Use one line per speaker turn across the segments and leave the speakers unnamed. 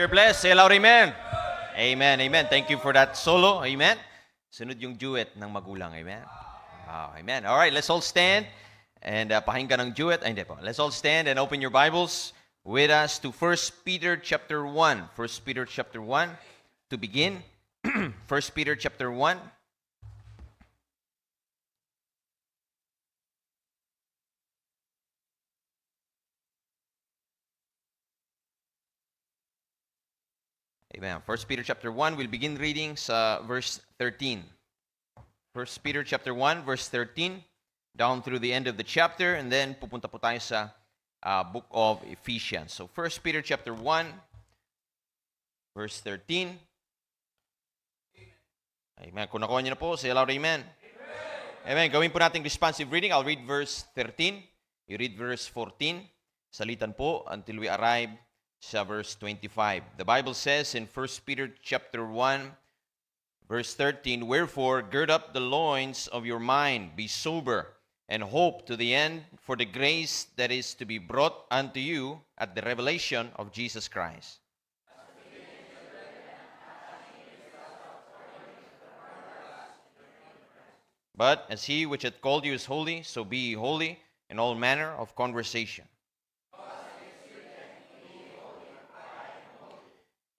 you're blessed. Say loud, amen. Amen, amen. Thank you for that solo. Amen. Sunod yung duet ng magulang. Amen. Wow, amen. All right, let's all stand and pakinggan ng duet. Ay, hindi po. Let's all stand and open your Bibles with us to 1 Peter chapter 1. 1 Peter chapter 1 to begin. 1 Peter chapter 1. Amen. 1 Peter chapter 1, we'll begin reading sa verse 13. 1 Peter chapter 1, verse 13, down through the end of the chapter, and then pupunta po tayo sa book of Ephesians. So 1 Peter chapter 1, verse 13. Amen. Kung nakuha niyo na po, say aloud, amen. Amen. Gawin po natin responsive reading. I'll read verse 13. You read verse 14. Salitan po until we arrive sa verse 25. The Bible says in 1 Peter chapter 1, verse 13, "Wherefore gird up the loins of your mind, be sober, and hope to the end for the grace that is to be brought unto you at the revelation of Jesus Christ." But as he which hath called you is holy, so be ye holy in all manner of conversation.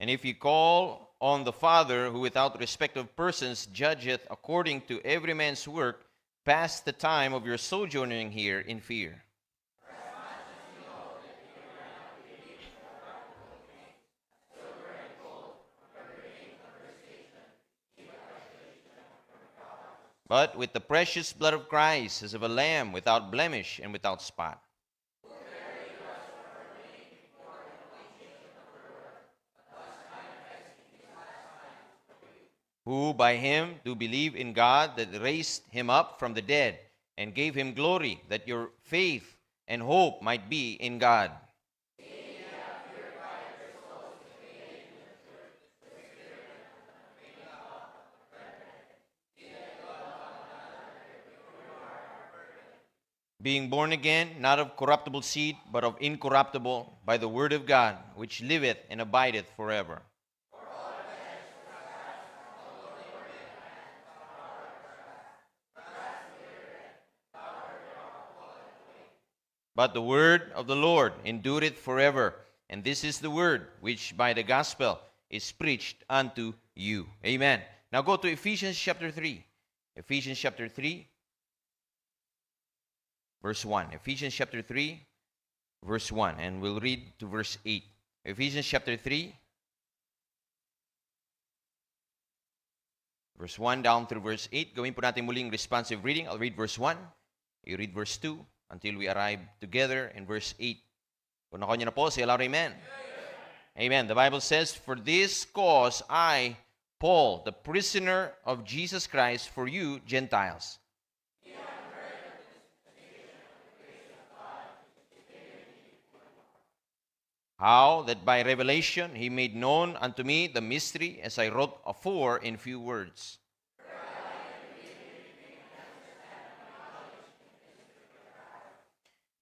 And if ye call on the Father, who without respect of persons judgeth according to every man's work, pass the time of your sojourning here in fear. But with the precious blood of Christ, as of a lamb without blemish and without spot. Who by him do believe in God that raised him up from the dead and gave him glory, that your faith and hope might be in God. Being born again, not of corruptible seed, but of incorruptible, by the word of God, which liveth and abideth forever. But the word of the Lord endureth forever. And this is the word which by the gospel is preached unto you. Amen. Now go to Ephesians chapter 3. Ephesians chapter 3, verse 1. Ephesians chapter 3, verse 1. And we'll read to verse 8. Ephesians chapter 3, verse 1 down through verse 8. Gawin po natin muling responsive reading. I'll read verse 1. You read verse 2. Until we arrive together in verse 8. Kung nakuha niyo na po, say aloud, amen. Amen. The Bible says, "For this cause I, Paul, the prisoner of Jesus Christ, for you Gentiles." How that by revelation he made known unto me the mystery, as I wrote afore in few words.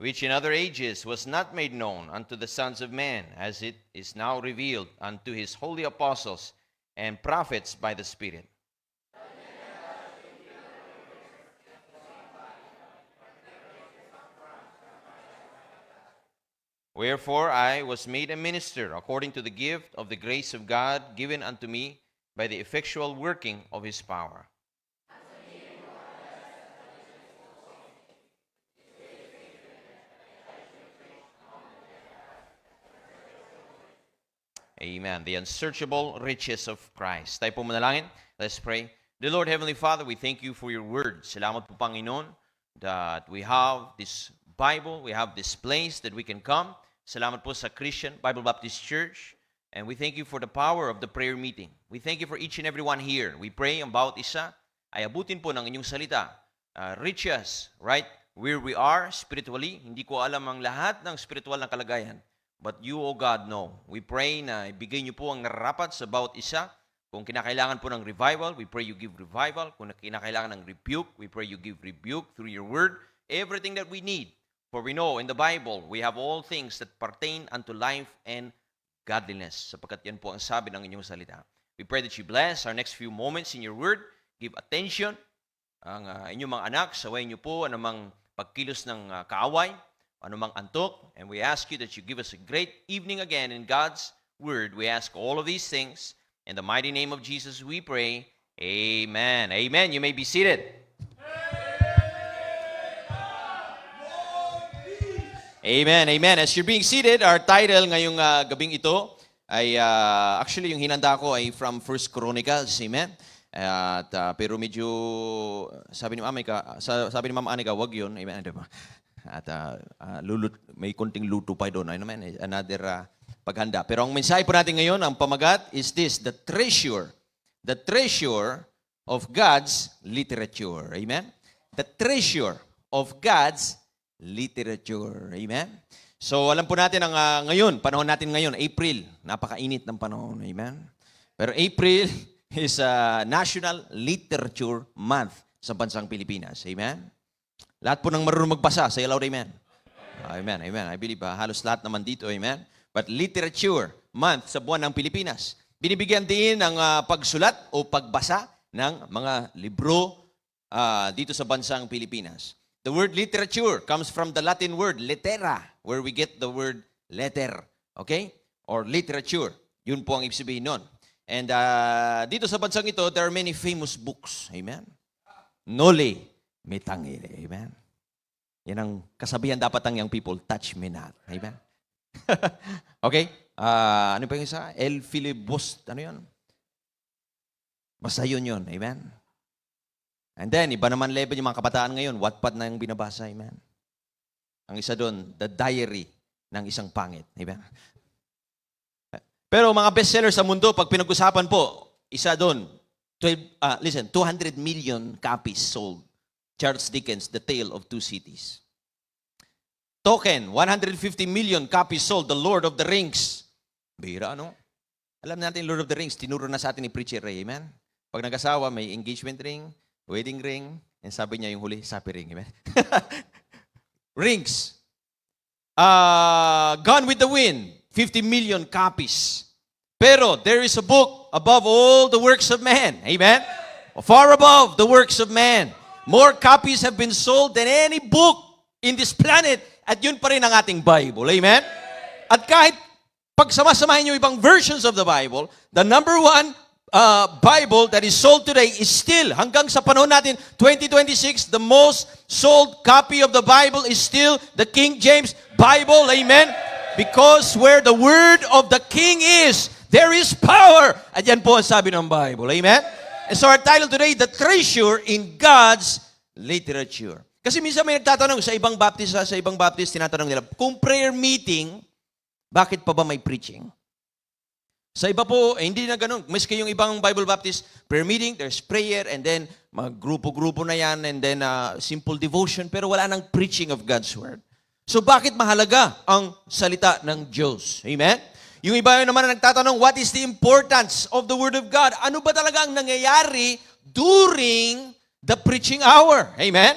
Which in other ages was not made known unto the sons of men, as it is now revealed unto his holy apostles and prophets by the Spirit. Wherefore I was made a minister according to the gift of the grace of God given unto me by the effectual working of his power. Amen. The unsearchable riches of Christ. Tayo po manalangin. Let's pray. Dear Lord, Heavenly Father, we thank you for your word. Salamat po, Panginoon, that we have this Bible, we have this place that we can come. Salamat po sa Christian Bible Baptist Church. And we thank you for the power of the prayer meeting. We thank you for each and every one here. We pray ang bawat isa ay abutin po ng inyong salita. Reach us, right, where we are spiritually. Hindi ko alam ang lahat ng spiritual na kalagayan. But you, O God, know. We pray na ibigay niyo po ang nararapat sa bawat isa. Kung kinakailangan po ng revival, we pray you give revival. Kung kinakailangan ng rebuke, we pray you give rebuke through your word. Everything that we need. For we know in the Bible, we have all things that pertain unto life and godliness, sapagkat yan po ang sabi ng inyong salita. We pray that you bless our next few moments in your word. Give attention ang inyong mga anak. Sawayin niyo po anumang pagkilos ng kaaway, anumang antok. And we ask you that you give us a great evening again in God's word. We ask all of these things. In the mighty name of Jesus we pray. Amen. Amen. You may be seated. Amen, amen. As you're being seated, our title ngayong gabing ito ay actually yung hinanda ko ay from First Chronicles, amen. Pero medyo sabi ni Ma'am Anika, wag yun, amen. At may konting luto pa doon, amen. Another paghanda. Pero ang mensahe po natin ngayon, ang pamagat is this: the treasure of God's literature, amen. The treasure of God's literature. Amen? So, alam po natin ang ngayon, panahon natin ngayon, April. Napakainit ng panahon. Amen? Pero April is National Literature Month sa bansang Pilipinas. Amen? Lahat po ng marunong magbasa. Say aloud, amen? Amen, amen. I believe halos lahat naman dito, amen? But Literature Month sa buwan ng Pilipinas. Binibigyan din ng pagsulat o pagbasa ng mga libro dito sa bansang Pilipinas. The word literature comes from the Latin word litera, where we get the word letter. Okay? Or literature. Yun po ang ibig sabihin nun. And dito sa bansang ito, there are many famous books. Amen? Noli me tangere. Amen? Yan ang kasabihan dapat ng young people, touch me not. Amen? Okay? Ano pa yung isa? El filibust. Ano yun? Basta yun. Amen? And then, iba naman level yung mga kabataan ngayon. Wattpad na yung binabasa, amen. Ang isa doon, the diary ng isang pangit. Amen? Pero mga bestseller sa mundo, pag pinag-usapan po, isa doon, 200 million copies sold. Charles Dickens, The Tale of Two Cities. Tolkien, 150 million copies sold, The Lord of the Rings. Bira, ano? Alam natin, Lord of the Rings, tinuro na sa atin ni Preacher Ray, amen? Pag nag-asawa, may engagement ring, wedding ring, and sabi niya yung huli, sapi ring. Amen? Rings. Gone with the Wind, 50 million copies. Pero there is a book above all the works of man. Amen? Far above the works of man. More copies have been sold than any book in this planet. At yun pa rin ang ating Bible. Amen? At kahit pagsamasamahin yung ibang versions of the Bible, the number one Bible that is sold today is still, hanggang sa panahon natin, 2026, the most sold copy of the Bible is still the King James Bible. Amen? Because where the word of the King is, there is power. At yan po ang sabi ng Bible. Amen? And so our title today, The Treasure in God's Literature. Kasi minsan may nagtatanong sa ibang Baptist, tinatanong nila, kung prayer meeting, bakit pa ba may preaching? Sa iba po, hindi na ganun. Maski yung ibang Bible Baptist, prayer meeting, there's prayer, and then mag-grupo-grupo na yan, and then simple devotion, pero wala nang preaching of God's Word. So bakit mahalaga ang salita ng Diyos? Amen? Yung iba naman na nagtatanong, what is the importance of the Word of God? Ano ba talaga ang nangyayari during the preaching hour? Amen?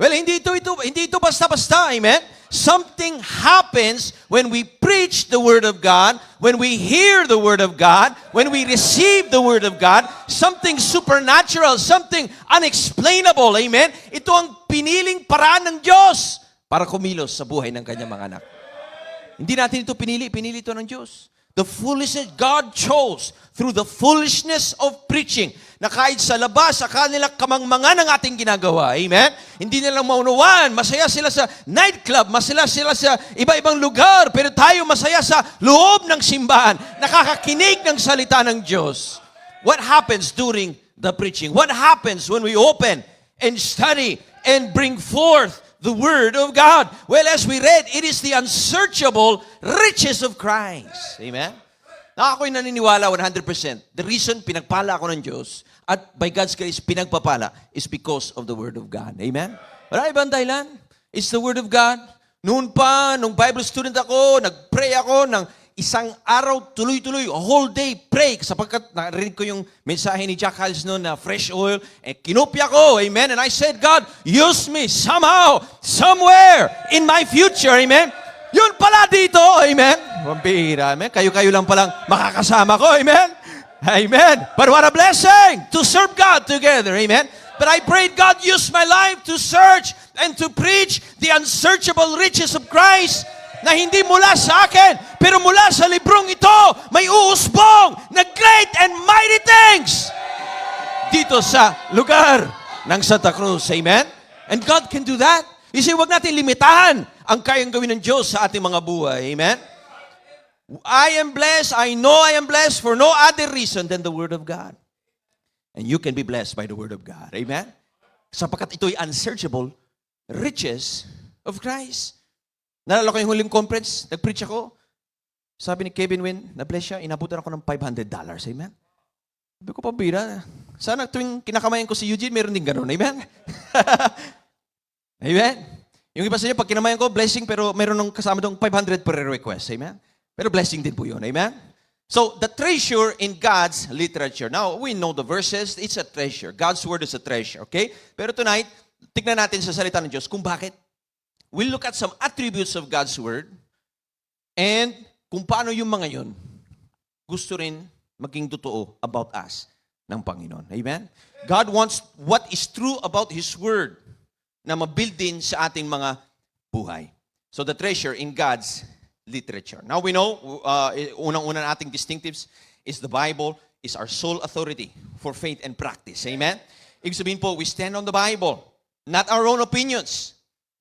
Well, hindi ito basta-basta. Amen? Something happens when we preach the Word of God, when we hear the Word of God, when we receive the Word of God, something supernatural, something unexplainable. Amen? Ito ang piniling paraan ng Diyos para kumilos sa buhay ng kanyang mga anak. Hindi natin ito pinili ito ng Diyos. The foolishness God chose through the foolishness of preaching, na kahit sa labas, sa kanila kamangmangan ang ating ginagawa. Amen? Hindi nilang maunawaan. Masaya sila sa nightclub, masaya sila sa iba-ibang lugar, pero tayo masaya sa loob ng simbahan, nakakakinig ng salita ng Diyos. What happens during the preaching? What happens when we open and study and bring forth the Word of God? Well, as we read, it is the unsearchable riches of Christ. Amen? Na ako'y naniniwala 100%. The reason pinagpala ako ng Diyos at by God's grace pinagpapala is because of the Word of God. Amen? Wala ibang dahilan. It's the Word of God. Noon pa, nung Bible student ako, nag-pray ako ng isang araw, tuloy-tuloy, a whole day, pray. Sapagkat narinig ko yung mensahe ni Jack Hyles noon na fresh oil. Kinopya ko, amen. And I said, God, use me somehow, somewhere in my future, amen. Yun pala dito, amen.
Pampira. Amen. Kayo-kayo lang palang makakasama ko. Amen. Amen. But what a blessing to serve God together. Amen. But I prayed God use my life to search and to preach the unsearchable riches of Christ na hindi mula sa akin, pero mula sa librong ito, may uusbong na great and mighty things dito sa lugar ng Santa Cruz. Amen? And God can do that. You see, huwag natin limitahan ang kayang gawin ng Diyos sa ating mga buhay. Amen? I am blessed, I know I am blessed for no other reason than the Word of God. And you can be blessed by the Word of God. Amen? Sapagkat ito'y unsearchable riches of Christ. Nalala ko yung huling conference, nag-preach ako. Sabi ni Kevin Wynn, na-bless siya, inabutan ako ng $500. Amen? Sabi ko, pabira. Sana tuwing kinakamayan ko si Eugene, meron din ganun. Amen? Amen? Yung iba sa inyo, pag kinamayan ko, blessing, pero meron nung kasama doong 500 per request. Amen? Pero blessing din po yun. Amen? So, the treasure in God's literature. Now, we know the verses. It's a treasure. God's word is a treasure. Okay? Pero tonight, tignan natin sa salita ng Diyos kung bakit. We'll look at some attributes of God's word and kung paano yung mga yun gusto rin maging totoo about us ng Panginoon. Amen? God wants what is true about His word na mabuild din sa ating mga buhay. So the treasure in God's literature. Now we know, unang-una nating distinctives is the Bible is our sole authority for faith and practice. Amen? Ibig sabihin po, we stand on the Bible, not our own opinions,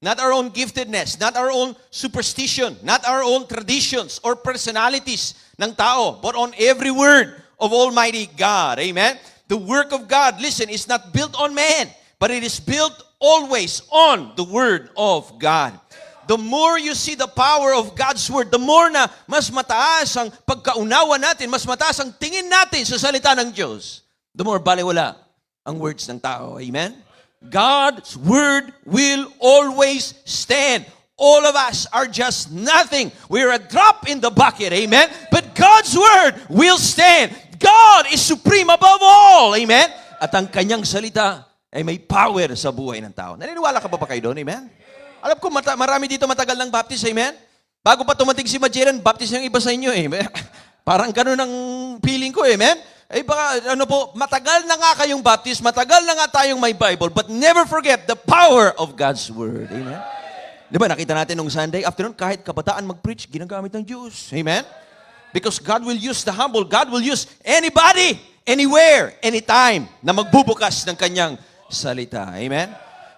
not our own giftedness, not our own superstition, not our own traditions or personalities ng tao, but on every word of Almighty God. Amen? The work of God, listen, is not built on man, but it is built always on the Word of God. The more you see the power of God's Word, the more na mas mataas ang pagkaunawa natin, mas mataas ang tingin natin sa salita ng Diyos, the more baliwala ang words ng tao. Amen? God's Word will always stand. All of us are just nothing. We're a drop in the bucket. Amen? But God's Word will stand. God is supreme above all. Amen? At ang kanyang salita ay may power sa buhay ng tao. Naniniwala ka ba kayo doon? Amen? Alam ko, marami dito matagal ng baptist. Amen? Bago pa tumating si Magellan, baptist yung iba sa inyo. Amen? Parang ganun ang feeling ko. Amen? Eh baka, matagal na nga kayong baptist, matagal na nga tayong may Bible, but never forget the power of God's Word. Amen? Di ba, nakita natin nung Sunday afternoon, kahit kabataan mag-preach, ginagamit ng Diyos. Amen? Because God will use the humble. God will use anybody, anywhere, anytime, na magbubukas ng kanyang salita. Amen?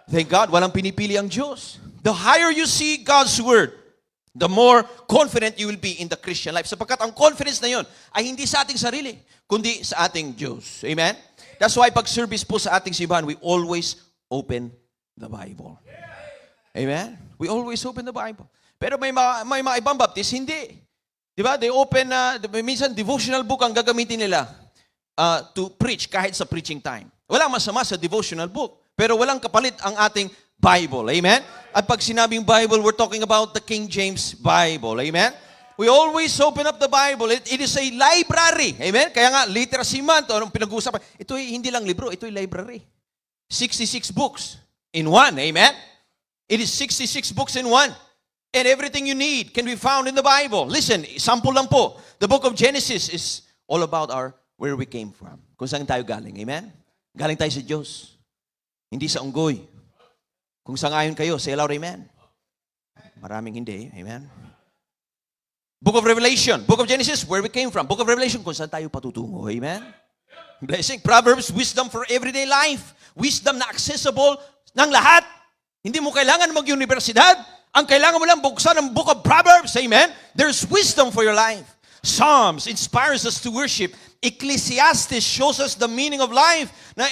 Thank God, walang pinipili ang Diyos. The higher you see God's Word, the more confident you will be in the Christian life. Sapagkat ang confidence na yun ay hindi sa ating sarili, kundi sa ating Diyos. Amen? That's why pag service po sa ating simbahan, we always open the Bible. Amen? We always open the Bible. Pero may mga ibang baptist, hindi. Di ba? They open, minsan devotional book ang gagamitin nila to preach kahit sa preaching time. Walang masama sa devotional book, pero walang kapalit ang ating Bible. Amen? At pag sinabing Bible, we're talking about the King James Bible. Amen? We always open up the Bible. It is a library. Amen? Kaya nga, literacy month, anong pinag-uusapan? Ito ay hindi lang libro, ito ay library. 66 books in one. Amen? It is 66 books in one. And everything you need can be found in the Bible. Listen, sample lang po. The book of Genesis is all about where we came from. Kung saan tayo galing. Amen? Galing tayo sa Diyos. Hindi sa unggoy. Kung sangayon kayo, say aloud, amen. Maraming hindi. Amen? Book of Revelation. Book of Genesis, where we came from. Book of Revelation, kung saan tayo patutungo. Amen? Blessing. Proverbs, wisdom for everyday life. Wisdom na accessible ng lahat. Hindi mo kailangan mag-universidad. Ang kailangan mo lang buksan ang Book of Proverbs. Amen? There's wisdom for your life. Psalms inspires us to worship. Ecclesiastes shows us the meaning of life. Na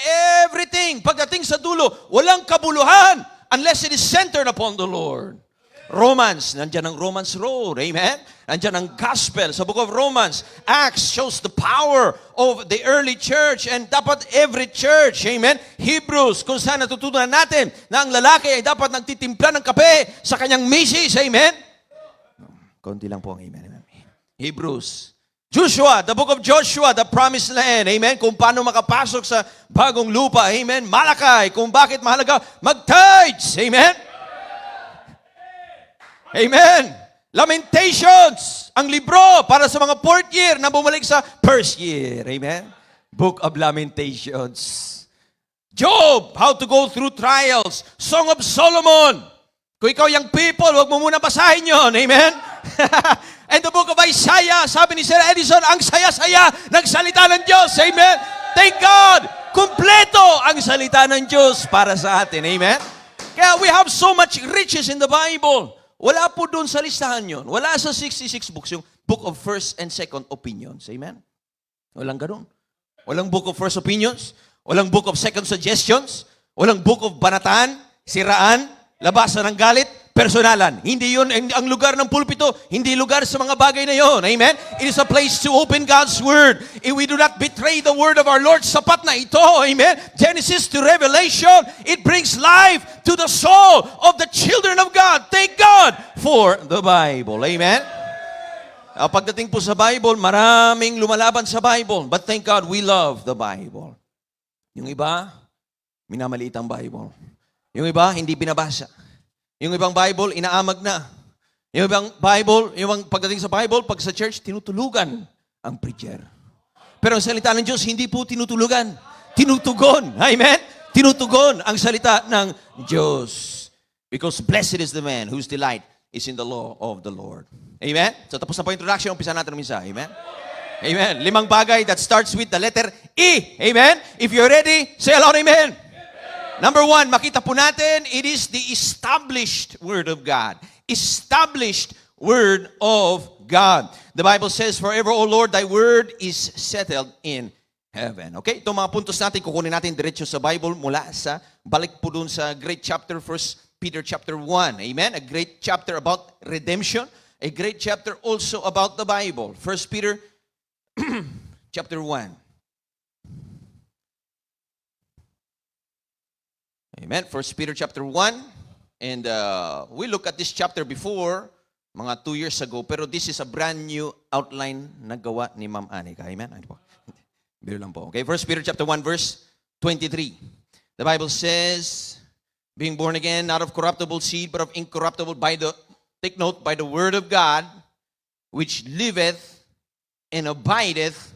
everything, pagdating sa dulo, walang kabuluhan unless it is centered upon the Lord. Romans, nandyan ang Romans Road. Amen? Nandyan ang Gospel sa Book of Romans. Acts shows the power of the early church and dapat every church. Amen? Hebrews, kung saan natutunan natin na ang lalaki ay dapat nagtitimpla ng kape sa kanyang misis. Amen? Konti lang po ang amen. Hebrews. Joshua, the book of Joshua, the promised land. Amen? Kung paano makapasok sa bagong lupa. Amen? Malakay, kung bakit mahalaga mag-tithes. Amen? Amen. Lamentations, ang libro para sa mga fourth year na bumalik sa first year. Amen? Book of Lamentations. Job, how to go through trials. Song of Solomon. Kung ikaw young people, huwag mo muna basahin yon. Amen? And the book of Isaiah, sabi ni Sir Edison, ang saya-saya ng salita ng Diyos. Amen? Thank God! Kumpleto ang salita ng Diyos para sa atin. Amen? Kaya we have so much riches in the Bible. Wala po doon sa listahan yon. Wala sa 66 books, yung book of first and second opinions. Amen? Walang ganun. Walang book of first opinions. Walang book of second suggestions. Walang book of banataan, siraan, labasan ng galit, personalan. Hindi yun ang lugar ng pulpito. Hindi lugar sa mga bagay na yon. Amen? It is a place to open God's Word. If we do not betray the Word of our Lord, sapat na ito. Amen? Genesis to Revelation, it brings life to the soul of the children of God. Thank God for the Bible. Amen? Pagdating po sa Bible, maraming lumalaban sa Bible. But thank God, we love the Bible. Yung iba, minamaliit ang Bible. Yung iba, hindi binabasa. Yung ibang Bible, inaamag na. Yung ibang Bible, yung pagdating sa Bible, pag sa church, tinutulugan ang preacher. Pero ang salita ng Diyos, hindi po tinutulugan. Tinutugon. Amen? Tinutugon ang salita ng Diyos. Because blessed is the man whose delight is in the law of the Lord. Amen? So tapos na po introduction, umpisa natin ng misa. Amen? Amen. 5 bagay that starts with the letter E. Amen? If you're ready, say aloud, amen. Number 1, makita po natin, it is the established Word of God. Established Word of God. The Bible says, forever, O Lord, Thy Word is settled in heaven. Okay? Itong mga puntos natin, kukunin natin diretso sa Bible mula sa, balik po dun sa great chapter, 1 Peter chapter 1. Amen? A great chapter about redemption. A great chapter also about the Bible. 1 Peter chapter 1. Amen. 1 Peter chapter 1. And we look at this chapter before, mga 2 years ago, pero this is a brand new outline na gawa ni Ma'am Anika. Amen. Ano po? Biro lang po. Okay, 1 Peter chapter 1 verse 23. The Bible says, being born again, not of corruptible seed, but of incorruptible by the, take note, by the word of God, which liveth and abideth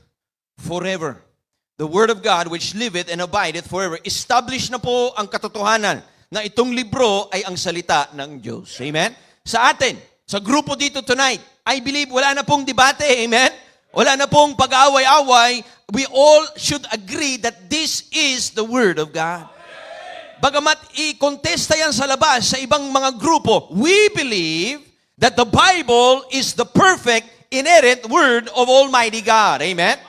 forever. The Word of God which liveth and abideth forever. Establish na po ang katotohanan na itong libro ay ang salita ng Diyos. Amen? Sa atin, sa grupo dito tonight, I believe wala na pong debate. Amen? Wala na pong pag-away-away. We all should agree that this is the Word of God. Bagamat i-contesta yan sa labas sa ibang mga grupo, we believe that the Bible is the perfect, inerrant Word of Almighty God. Amen?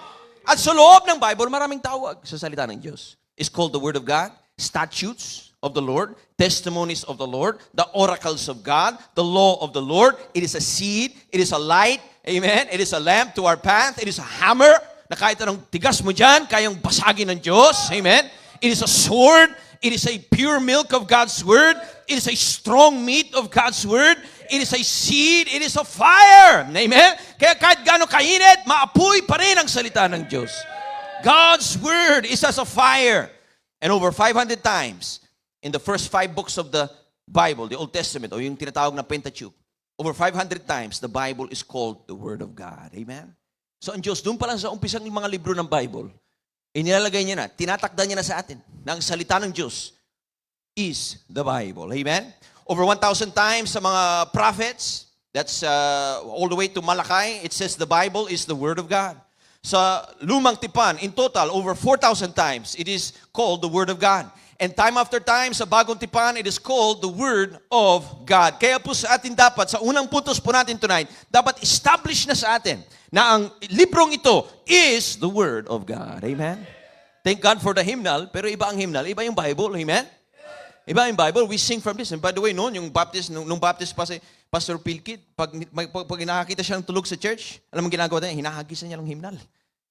At sa loob ng Bible, maraming tawag sa salita ng Diyos. It's called the Word of God, statutes of the Lord, testimonies of the Lord, the oracles of God, the law of the Lord. It is a seed, it is a light, amen? It is a lamp to our path, it is a hammer na kahit anong tigas mo dyan, kayang basagin ng Diyos, amen? It is a sword, it is a pure milk of God's Word, it is a strong meat of God's Word, it is a seed, it is a fire. Amen? Kaya kahit gano'ng kainit, maapoy pa rin ang salita ng Diyos. God's Word is as a fire. And over 500 times, in the first 5 books of the Bible, the Old Testament, o yung tinatawag na Pentateuch, over 500 times, the Bible is called the Word of God. Amen? So ang Diyos, doon pa lang sa umpisang mga libro ng Bible, inilalagay niya na, tinatakda niya na sa atin, na ang salita ng Diyos is the Bible. Amen? Over 1,000 times sa mga prophets, that's all the way to Malachi, it says the Bible is the Word of God. Sa Lumang Tipan, in total, over 4,000 times, it is called the Word of God. And time after time, sa Bagong Tipan, it is called the Word of God. Kaya po sa atin dapat, sa unang puntos po natin tonight, dapat establish na sa atin na ang librong ito is the Word of God. Amen? Thank God for the hymnal, pero iba ang hymnal, iba yung Bible. Amen? Iba yung Bible, we sing from this. And by the way, noon, yung Baptist, nung Baptist pa si Pastor Pilkit, pag nakakita siya ng tulog sa church, alam mo ginagawa niya, hinahagisan niya ng hymnal.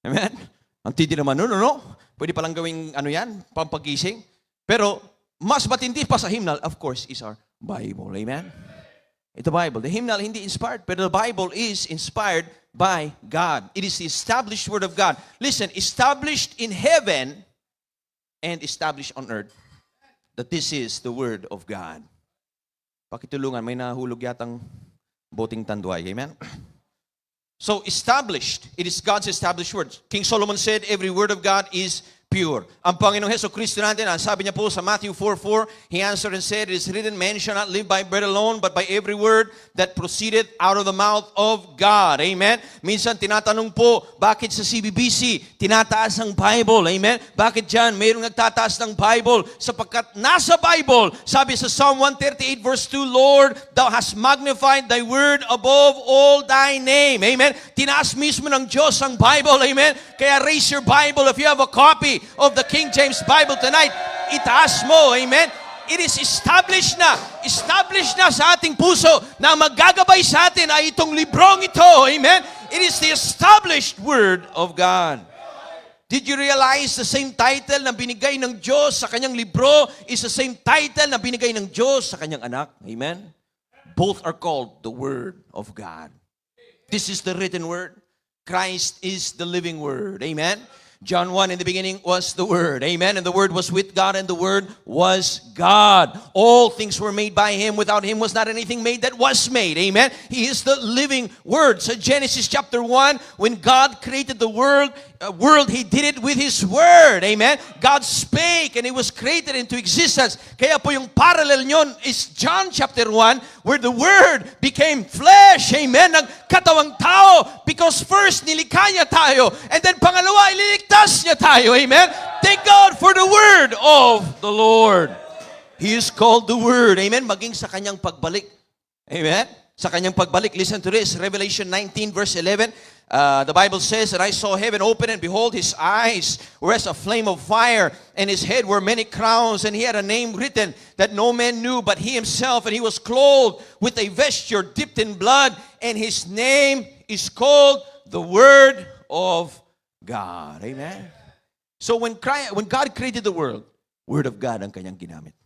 Amen? Ang tindi naman nun, no? Pwede palang gawing ano yan, pampagising. Pero, mas matindi pa sa hymnal, of course, is our Bible. Amen? Ito Bible. The hymnal hindi inspired, pero the Bible is inspired by God. It is the established Word of God. Listen, established in heaven and established on earth. That this is the Word of God. Pakitulungan, may nahulog yatang Boting Tanduay. Amen? So, established. It is God's established word. King Solomon said, every word of God is pure. Ang Panginoong Heso Kristo natin, ang sabi niya po sa Matthew 4:4, He answered and said, it is written, man shall not live by bread alone, but by every word that proceeded out of the mouth of God. Amen? Minsan tinatanong po, bakit sa CBBC tinataas ang Bible? Amen? Bakit dyan mayroong nagtataas ng Bible? Sapagkat nasa Bible, sabi sa Psalm 138 verse 2, Lord, Thou hast magnified Thy word above all Thy name. Amen? Tinaas mismo ng Diyos ang Bible. Amen? Kaya raise your Bible if you have a copy of the King James Bible tonight. Itaas mo. Amen? It is established na sa ating puso na magagabay sa atin ay itong librong ito. Amen? It is the established Word of God. Did you realize the same title na binigay ng Diyos sa kanyang libro is the same title na binigay ng Diyos sa kanyang anak? Amen? Both are called the Word of God. This is the written Word. Christ is the living Word. Amen? John 1, in the beginning was the Word. Amen? And the Word was with God, and the Word was God. All things were made by Him. Without Him was not anything made that was made. Amen? He is the living Word. So Genesis chapter 1, when God created the world, He did it with His Word. Amen? God spake, and it was created into existence. Kaya po yung parallel nyon is John chapter 1, where the Word became flesh. Amen? Nagkatawang tao. Because first, nilikha niya tayo. And then pangalawa, ililigtas niya tayo. Amen? Thank God for the Word of the Lord. He is called the Word. Amen? Maging sa kanyang pagbalik. Amen? Sa kanyang pagbalik. Listen to this. Revelation 19 verse 11. The Bible says that I saw heaven open, and behold, His eyes were as a flame of fire, and His head were many crowns, and He had a name written that no man knew but He Himself, and He was clothed with a vesture dipped in blood, and His name is called the Word of God. Amen? So when God created the world, Word of God ang kanyang ginamit.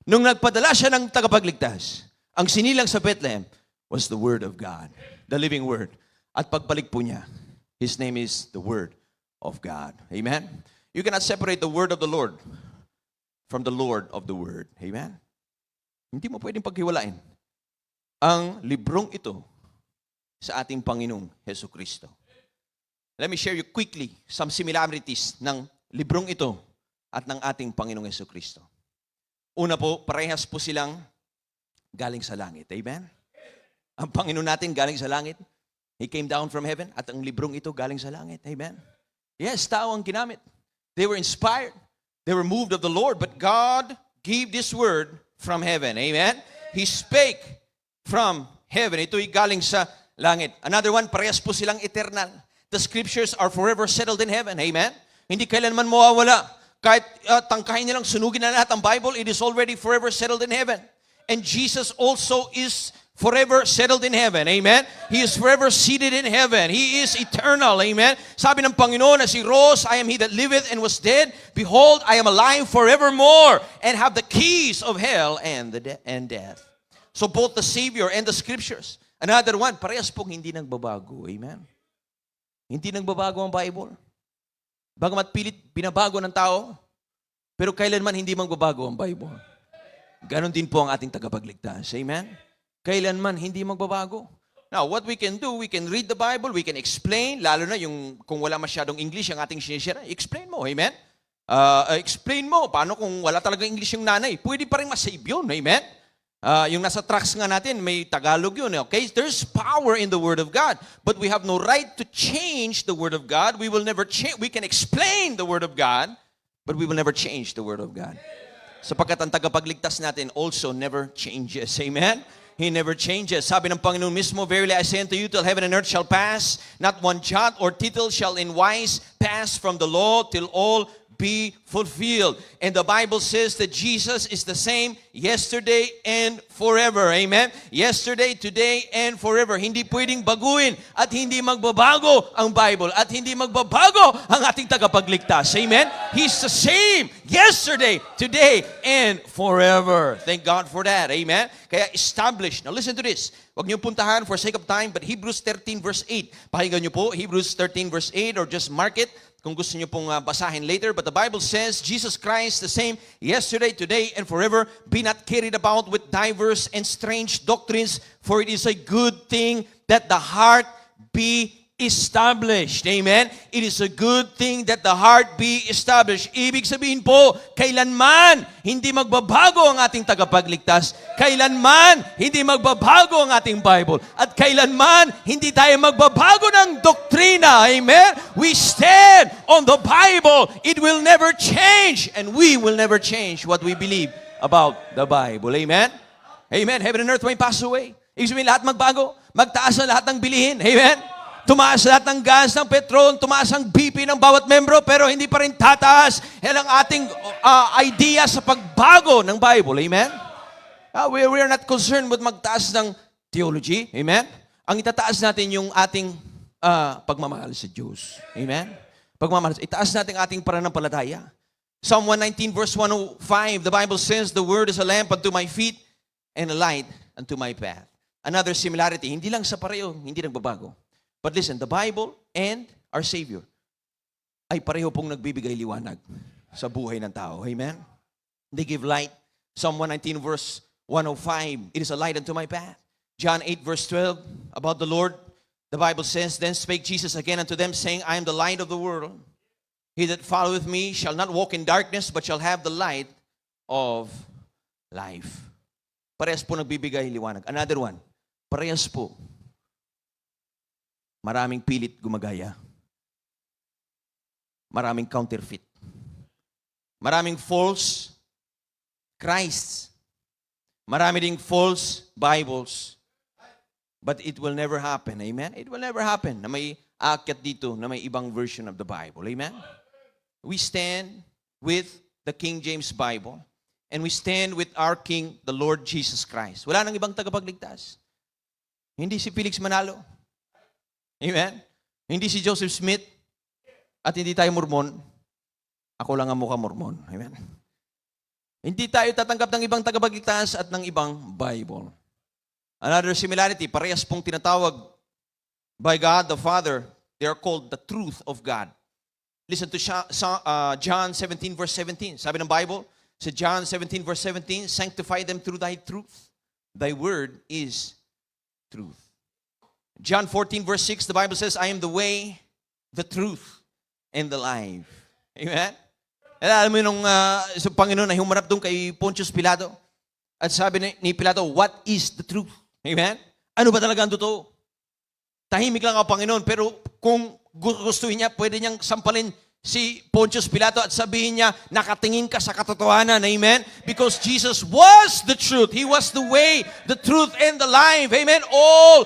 Nung nagpadala siya ng tagapagligtas, ang sinilang sa Bethlehem was the Word of God, the living Word. At pagbalik po niya, His name is the Word of God. Amen? You cannot separate the Word of the Lord from the Lord of the Word. Amen? Hindi mo pwedeng paghiwalain ang librong ito sa ating Panginoong Heso Kristo. Let me share you quickly some similarities ng librong ito at ng ating Panginoong Heso Kristo. Una po, parehas po silang galing sa langit. Amen? Ang Panginoon natin galing sa langit. He came down from heaven at ang librong ito galing sa langit. Amen? Yes, tao ang ginamit. They were inspired. They were moved of the Lord. But God gave this word from heaven. Amen? He spake from heaven. Ito'y galing sa langit. Another one, parehas po silang eternal. The scriptures are forever settled in heaven. Amen? Hindi kailanman mawawala. Kahit tangkahin nilang sunugin na lahat ang Bible, it is already forever settled in heaven. And Jesus also is forever settled in heaven. Amen? He is forever seated in heaven. He is eternal. Amen? Sabi ng Panginoon na si Rose, I am He that liveth and was dead. Behold, I am alive forevermore and have the keys of hell and death. So both the Savior and the Scriptures. Another one, parehas pong hindi nagbabago. Amen? Hindi nagbabago ang Bible. Bagamat pilit binabago ng tao, pero kailanman hindi magbabago ang Bible. Ganon din po ang ating tagapagligtas. Amen? Kailanman hindi magbabago. Now, what we can do, we can read the Bible, we can explain, lalo na yung kung wala masyadong English ang ating sinishare, explain mo, amen? Explain mo, paano kung wala talagang English yung nanay? Pwede pa rin masave yun, amen? Yung nasa tracks nga natin, may Tagalog yun, okay? There's power in the Word of God, but we have no right to change the Word of God. We will never change. We can explain the Word of God, but we will never change the Word of God. Sapagkat ang tagapagligtas natin also never changes, amen? He never changes. Sabi ng Panginoon mismo, verily I say unto you, till heaven and earth shall pass, not one jot or tittle shall in wise pass from the law till all be fulfilled. And the Bible says that Jesus is the same yesterday and forever. Amen? Yesterday, today, and forever. Hindi pwedeng baguhin at hindi magbabago ang Bible at hindi magbabago ang ating tagapagligtas. Amen? He's the same yesterday, today, and forever. Thank God for that. Amen? Kaya established. Now listen to this. Huwag niyo puntahan for sake of time, but Hebrews 13 verse 8. Pakinggan niyo po, Hebrews 13 verse 8, or just mark it. kung gusto niyo pong basahin later. But the Bible says, Jesus Christ the same yesterday, today, and forever. Be not carried about with diverse and strange doctrines, for it is a good thing that the heart be established. Amen? It is a good thing that the heart be established. Ibig sabihin po, kailanman hindi magbabago ang ating tagapagligtas. Kailanman hindi magbabago ang ating Bible. At kailanman hindi tayo magbabago ng doktrina. Amen? We stand on the Bible. It will never change. And we will never change what we believe about the Bible. Amen? Amen? Heaven and earth may pass away. Ibig sabihin lahat magbago. Magtaas na lahat ng bilihin. Amen? Tumaas lahat ng gas, ng petrol, tumaas ang BP ng bawat membro, pero hindi pa rin tataas. Yan ang ating idea sa pagbago ng Bible. Amen? We are not concerned with magtaas ng theology. Amen? Ang itataas natin yung ating pagmamahal sa Diyos. Amen? Pagmamahal. Itaas natin ating pananampalataya. Psalm 119 verse 105, the Bible says, the word is a lamp unto my feet and a light unto my path. Another similarity, hindi lang sa pareho, hindi nagbabago. But listen, the Bible and our Savior ay pareho pong nagbibigay liwanag sa buhay ng tao. Amen? They give light. Psalm 119 verse 105, it is a light unto my path. John 8 verse 12, about the Lord, the Bible says, then spake Jesus again unto them, saying, I am the light of the world. He that followeth me shall not walk in darkness, but shall have the light of life. Parehas po nagbibigay liwanag. Another one, parehas po maraming pilit gumagaya. Maraming counterfeit. Maraming false Christs. Marami ding false Bibles. But it will never happen. Amen? It will never happen na may aakyat dito na may ibang version of the Bible. Amen? We stand with the King James Bible and we stand with our King, the Lord Jesus Christ. Wala nang ibang tagapagligtas. Hindi si Felix Manalo. Amen? Hindi si Joseph Smith at hindi tayo Mormon. Ako lang ang mukha Mormon. Amen? Hindi tayo tatanggap ng ibang tagapagligtas at ng ibang Bible. Another similarity, parehas pong tinatawag by God the Father. They are called the truth of God. Listen to John 17 verse 17. Sabi ng Bible, sa John 17 verse 17, sanctify them through thy truth. Thy word is truth. John 14 verse 6, the Bible says, I am the way, the truth, and the life. Amen? Alam mo nung sa Panginoon na humarap doon kay Pontius Pilato, at sabi ni Pilato, what is the truth? Amen? Ano ba talaga ang totoo? Tahimik lang ang Panginoon, pero kung gustuhin niya, pwede niyang sampalin si Pontius Pilato at sabihin niya, nakatingin ka sa katotohanan. Amen? Because Jesus was the truth. He was the way, the truth, and the life. Amen? All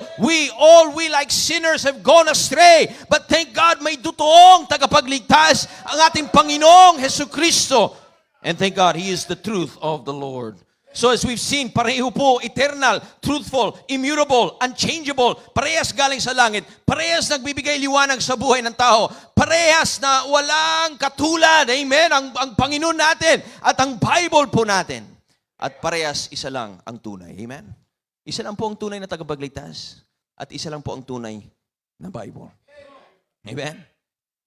we like sinners have gone astray. But thank God may totoong tagapagligtas ang ating Panginoong Jesucristo. And thank God, He is the truth of the Lord. So as we've seen, pareho po, eternal, truthful, immutable, unchangeable, parehas galing sa langit, parehas nagbibigay liwanag sa buhay ng tao, parehas na walang katulad, amen, ang Panginoon natin at ang Bible po natin. At parehas isa lang ang tunay, amen. Isa lang po ang tunay na tagapagligtas at isa lang po ang tunay na Bible. Amen.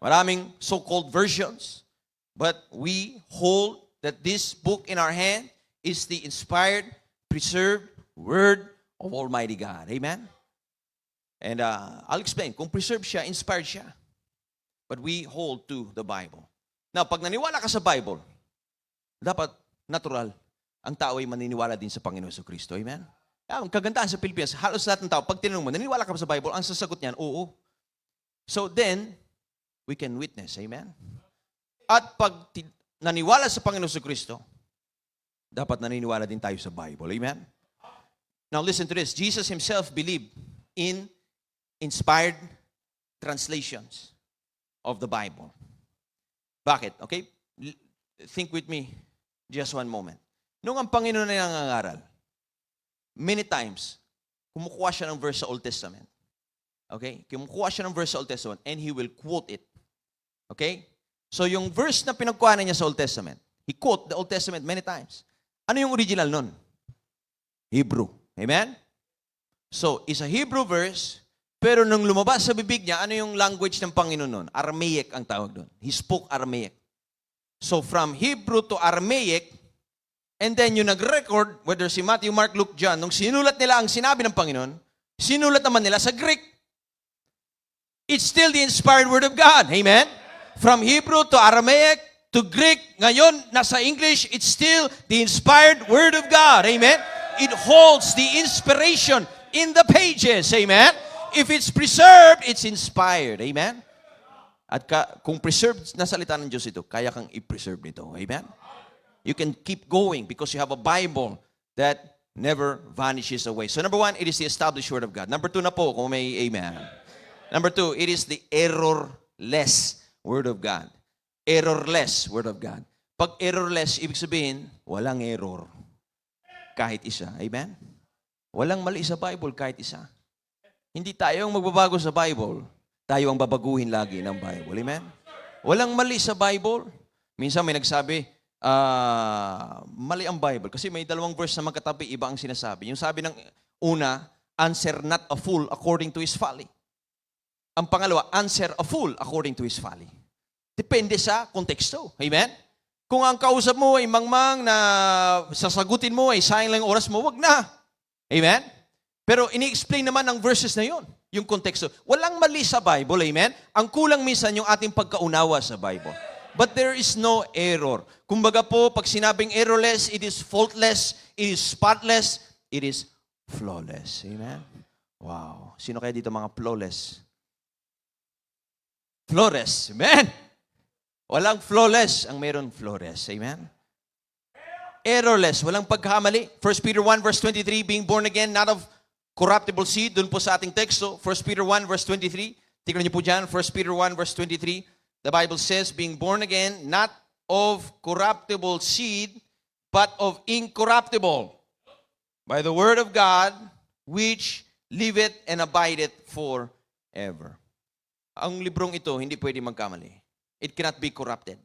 Maraming so-called versions, but we hold that this book in our hand is the inspired, preserved Word of Almighty God. Amen? And I'll explain. Kung preserved siya, inspired siya. But we hold to the Bible. Now, pag naniwala ka sa Bible, dapat natural, ang tao ay maniniwala din sa Panginoon Jesucristo. Amen? Ang kagandahan sa Pilipinas, halos lahat ng tao, pag tinanong mo, naniniwala ka ba sa Bible? Ang sasagot niyan, oo. So then, we can witness. Amen? At pag naniwala sa Panginoon Jesucristo, dapat naniniwala din tayo sa Bible. Amen? Now listen to this. Jesus Himself believed in inspired translations of the Bible. Bakit? Okay? Think with me just one moment. Nung ang Panginoon ay nangangaral, many times, kumukuha siya ng verse sa Old Testament. Okay? Kumukuha siya ng verse sa Old Testament and He will quote it. Okay? So yung verse na pinagkuha niya sa Old Testament, He quote the Old Testament many times. Ano yung original nun? Hebrew. Amen? So, it's a Hebrew verse, Pero nung lumabas sa bibig niya, ano yung language ng Panginoon nun? Aramaic ang tawag doon. He spoke Aramaic. So from Hebrew to Aramaic, and then yung nag-record, whether si Matthew, Mark, Luke, John, nung sinulat nila ang sinabi ng Panginoon, sinulat naman nila sa Greek. It's still the inspired word of God. Amen? From Hebrew to Aramaic to Greek, ngayon, nasa English, it's still the inspired word of God. Amen? It holds the inspiration in the pages. Amen? If it's preserved, it's inspired. Amen? At kung preserved na salita ng Diyos ito, kaya kang i-preserve nito. Amen? You can keep going because you have a Bible that never vanishes away. So number one, it is the established Word of God. Number two na po, kung may amen. Number two, it is the errorless Word of God. Errorless Word of God. Pag errorless, ibig sabihin, walang error. Kahit isa. Amen? Walang mali sa Bible, kahit isa. Hindi tayo ang magbabago sa Bible. Tayo ang babaguhin lagi ng Bible. Amen? Walang mali sa Bible. Minsan may nagsabi, mali ang Bible. Kasi may dalawang verse na magkatabi, iba ang sinasabi. Yung sabi ng una, answer not a fool according to his folly. Ang pangalawa, answer a fool according to his folly. Depende sa konteksto. Amen? Kung ang kausap mo ay mangmang na sasagutin mo ay sayang lang oras mo, wag na. Amen? Pero ini-explain naman ng verses na yon, yung konteksto. Walang mali sa Bible, amen? Ang kulang minsan yung ating pagkaunawa sa Bible. But there is no error. Kumbaga po, pag sinabing errorless, it is faultless, it is spotless, it is flawless. Amen? Wow. Sino kaya dito mga flawless? Flawless. Amen? Walang flawless, ang meron flawless. Amen? Errorless, walang pagkamali. 1 Peter 1 verse 23, being born again, not of corruptible seed, dun po sa ating teksto. 1 Peter 1 verse 23, tignan niyo po dyan, 1 Peter 1 verse 23, the Bible says, being born again, not of corruptible seed, but of incorruptible, by the word of God, which liveth and abideth forever. Ang librong ito, hindi pwede magkamali. It cannot be corrupted.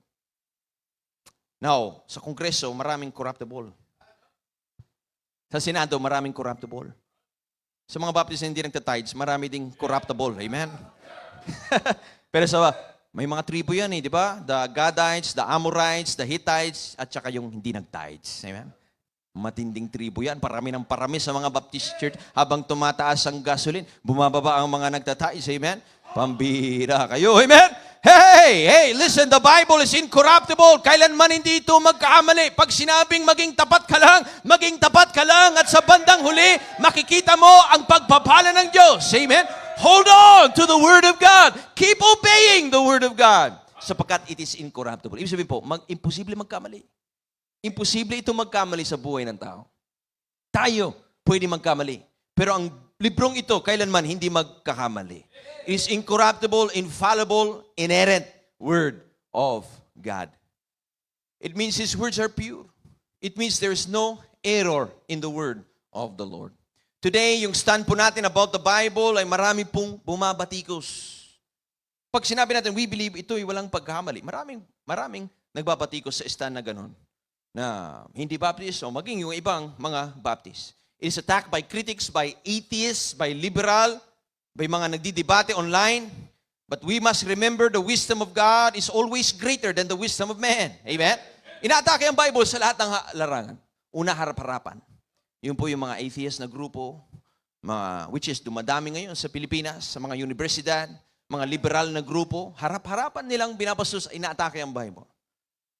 Now, sa Kongreso, maraming corruptible. Sa Senado, maraming corruptible. Sa mga Baptist na hindi nagtatides, marami ding corruptible. Amen? Pero may mga tribo yan di ba? The Gadites, the Amorites, the Hittites, at saka yung hindi nagtides. Amen? Matinding tribo yan. Parami ng parami sa mga Baptist church. Habang tumataas ang gasoline, bumababa ang mga nagtatides. Amen? Pambira kayo. Amen? Hey, listen, the Bible is incorruptible. Kailanman hindi ito magkakamali. Pag sinabing maging tapat ka lang, at sa bandang huli, makikita mo ang pagpapala ng Diyos. Amen? Hold on to the Word of God. Keep obeying the Word of God. Sapagkat it is incorruptible. Ibig sabihin po, imposible magkamali. Imposible ito magkamali sa buhay ng tao. Tayo, pwede magkamali. Pero ang librong ito, kailanman hindi magkakamali. It is incorruptible, infallible, inerrant Word of God. It means His words are pure. It means there is no error in the Word of the Lord. Today, yung stand po natin about the Bible ay marami pong bumabatikos. Pag sinabi natin, we believe ito ay walang pagkamali. Maraming nagbabatikos sa stand na gano'n. Na hindi Baptist o maging yung ibang mga Baptist. It is attacked by critics, by atheists, by liberal, by mga nagdidebate online. But we must remember the wisdom of God is always greater than the wisdom of man. Amen? Inaatake ang Bible sa lahat ng larangan. Una, harap-harapan. Yun po yung mga atheist na grupo, which is dumadami ngayon sa Pilipinas, sa mga universidad, mga liberal na grupo, harap-harapan nilang binabastos, inaatake ang Bible.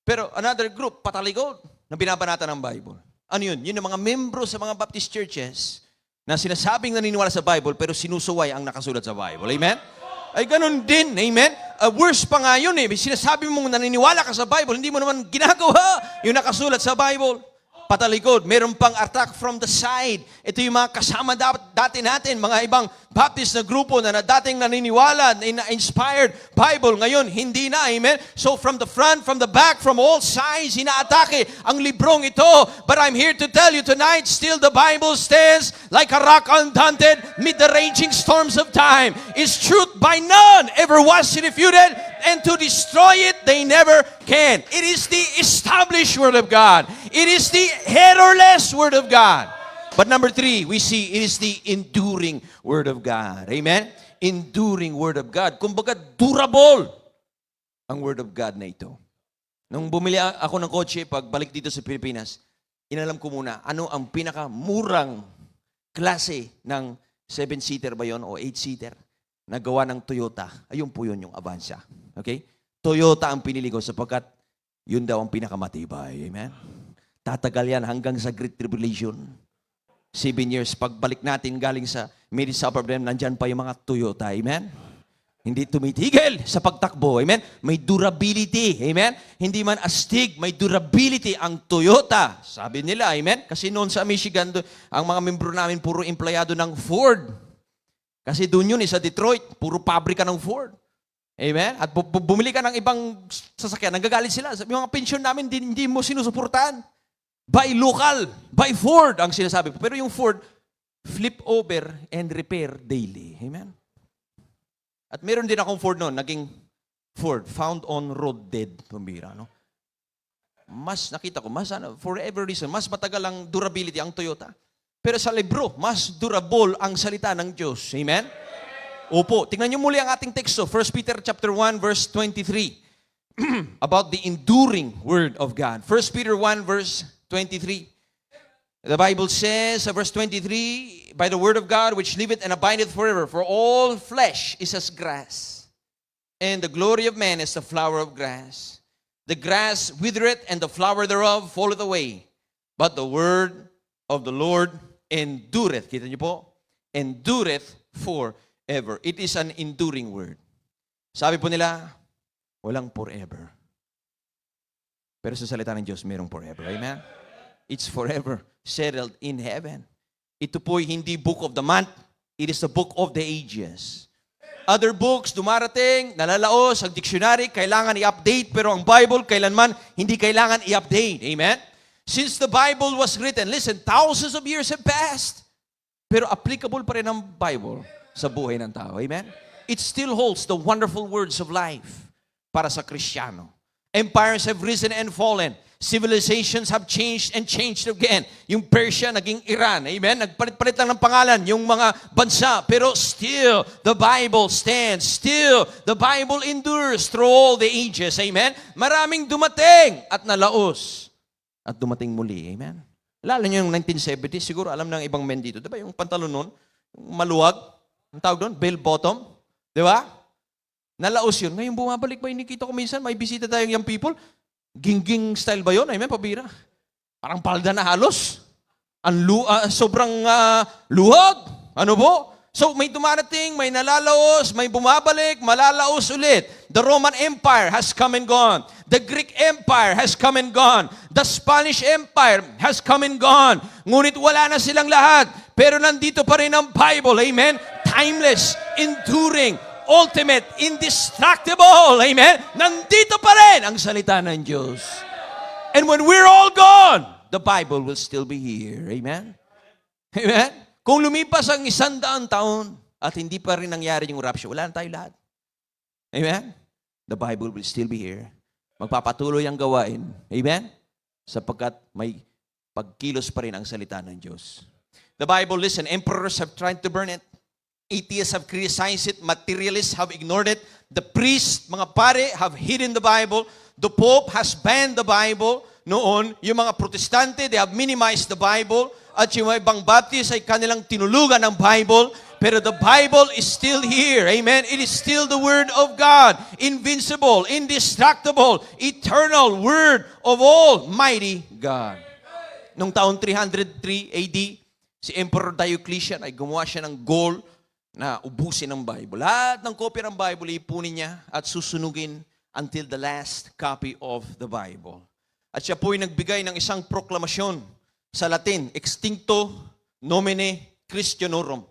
Pero another group, patalikod, na binabanatan ng Bible. Ano yun? Yun ang mga membro sa mga Baptist churches na sinasabing naniniwala sa Bible pero sinusuway ang nakasulat sa Bible. Amen? Ay ganun din. Amen? Worse pa nga yun Sinasabi mong naniniwala ka sa Bible, hindi mo naman ginagawa yung nakasulat sa Bible. Patalikod. Meron pang attack from the side. Ito yung mga kasama dati natin, mga ibang Baptist na grupo na dating naniniwala, na inspired Bible. Ngayon, hindi na. Amen? So from the front, from the back, from all sides, inaatake ang librong ito. But I'm here to tell you tonight, still the Bible stands like a rock undaunted mid the raging storms of time. Its truth by none ever was refuted, and to destroy it, they never can. It is the established Word of God. It is the errorless Word of God. But number 3, we see it is the enduring Word of God. Amen? Enduring Word of God. Kumbaga, durable ang Word of God na ito. Nung bumili ako ng kotse, pagbalik dito sa Pilipinas, inalam ko muna, ano ang pinakamurang klase ng 7-seater ba yon o 8-seater na gawa ng Toyota. Ayun po yun yung Avanza. Okay? Toyota ang pinili ko sapagkat yun daw ang pinakamatibay. Amen? Tatagal yan hanggang sa Great Tribulation. 7 years. Pagbalik natin galing sa middle suburb, nandyan pa yung mga Toyota. Amen? Hindi tumitigil sa pagtakbo. Amen? May durability. Amen? Hindi man astig, may durability ang Toyota. Sabi nila, amen? Kasi noon sa Michigan, ang mga membro namin puro empleyado ng Ford. Kasi doon yun, sa Detroit, puro pabrika ng Ford. Amen? At bumili ka ng ibang sasakyan, nagagalit sila. Yung mga pensyon namin, hindi mo sinusuportahan. Buy local, buy Ford, ang sinasabi. Pero yung Ford, flip over and repair daily. Amen? At meron din akong Ford noon, naging Ford, found on road dead. Pambira, no? Mas nakita ko, for every reason, mas matagal ang durability ang Toyota. Pero sa libro, mas durable ang salita ng Diyos. Amen? Opo, tingnan niyo muli ang ating teksto, 1 Peter chapter 1 verse 23. About the enduring word of God. 1 Peter 1 verse 23. The Bible says, verse 23, by the word of God which liveth and abideth forever, for all flesh is as grass, and the glory of man is the flower of grass. The grass withereth, and the flower thereof falleth away. But the word of the Lord endureth. Kita niyo po? Endureth forever. It is an enduring word. Sabi po nila, walang forever. Pero sa salita ng Diyos, mayroong forever. Amen? It's forever settled in heaven. Ito po'y hindi book of the month. It is the book of the ages. Other books, dumarating, nalalaos, ang dictionary, kailangan i-update, pero ang Bible, kailanman, hindi kailangan i-update. Amen? Since the Bible was written, listen, thousands of years have passed, pero applicable pa rin ang Bible sa buhay ng tao. Amen? It still holds the wonderful words of life para sa Kristiyano. Empires have risen and fallen. Civilizations have changed and changed again. Yung Persia, naging Iran. Amen? Nagpalit-palit lang ng pangalan yung mga bansa. Pero still, the Bible stands. Still, the Bible endures through all the ages. Amen? Maraming dumating at nalaos. At dumating muli. Amen? Lalo nyo yung 1970s, siguro alam ng ibang men dito. Diba yung pantalon nun? Yung maluwag. Ang tawag doon? Bell bottom. Diba? Nalaos yun. Ngayon bumabalik ba? Inikita ko minsan, may bisita tayong young people. Gingging style ba yun? Amen, pabira. Parang palda na halos. Sobrang luwag. Ano po? So may dumarating, may nalalaos, may bumabalik, malalaos ulit. The Roman Empire has come and gone. The Greek Empire has come and gone. The Spanish Empire has come and gone. Ngunit wala na silang lahat. Pero nandito pa rin ang Bible. Amen? Timeless, enduring, ultimate, indestructible. Amen? Nandito pa rin ang salita ng Diyos. And when we're all gone, the Bible will still be here. Amen? Amen? Kung lumipas ang 100 taon at hindi pa rin nangyari yung rapture, wala na tayo lahat. Amen? The Bible will still be here. Magpapatuloy ang gawain. Amen? Sapagkat may pagkilos pa rin ang salita ng Diyos. The Bible, listen, emperors have tried to burn it. Atheists have criticized it. Materialists have ignored it. The priests, mga pare, have hidden the Bible. The Pope has banned the Bible. Noon, yung mga protestante, they have minimized the Bible. At yung mga ibang Baptist ay kanilang tinulugan ng Bible. Pero the Bible is still here. Amen? It is still the Word of God. Invincible, indestructible, eternal Word of Almighty God. Noong taon 303 AD, si Emperor Diocletian ay gumawa siya ng goal na ubusin ang Bible. Lahat ng kopya ng Bible ipunin niya at susunugin until the last copy of the Bible. At siya po'y nagbigay ng isang proklamasyon sa Latin, extincto nomine Christianorum.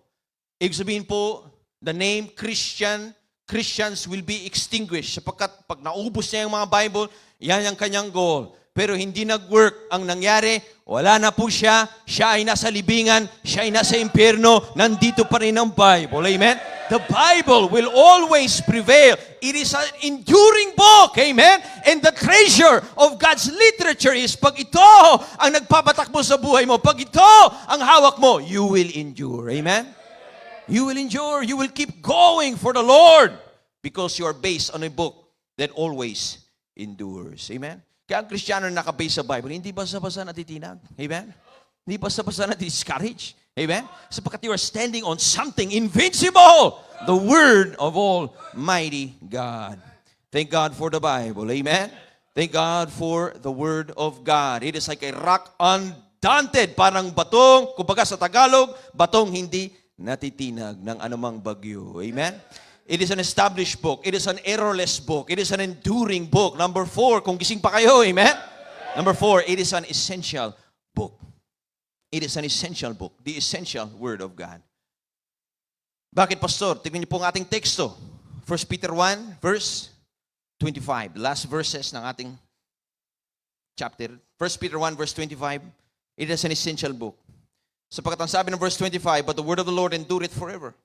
Ibig sabihin po, the name Christians will be extinguished. Sapagkat pag naubos niya yung mga Bible, yan ang kanyang goal. Pero hindi nag-work. Ang nangyari, wala na po siya. Siya ay nasa libingan. Siya ay nasa impyerno. Nandito pa rin ang Bible. Amen? The Bible will always prevail. It is an enduring book. Amen? And the treasure of God's literature is pag ito ang nagpapatakbo sa buhay mo, pag ito ang hawak mo, you will endure. Amen? You will endure. You will keep going for the Lord because you are based on a book that always endures. Amen? Kaya ang Kristiyano na nakabase sa Bible, hindi basta-basta natitinag. Amen? Hindi basta-basta na-discourage. Amen? Sapagkat you are standing on something invincible. The Word of Almighty God. Thank God for the Bible. Amen? Thank God for the Word of God. It is like a rock undaunted. Parang batong, kumbaga sa Tagalog, batong hindi natitinag ng anumang bagyo. Amen? It is an established book. It is an errorless book. It is an enduring book. Number 4, kung gising pa kayo, amen? Number 4, it is an essential book. It is an essential book, the essential Word of God. Bakit, Pastor? Tignan niyo po ang ating teksto. 1 Peter 1, verse 25. The last verses ng ating chapter. 1 Peter 1, verse 25. It is an essential book. Sapagkat ang sabi ng verse 25, but the word of the Lord endureth forever.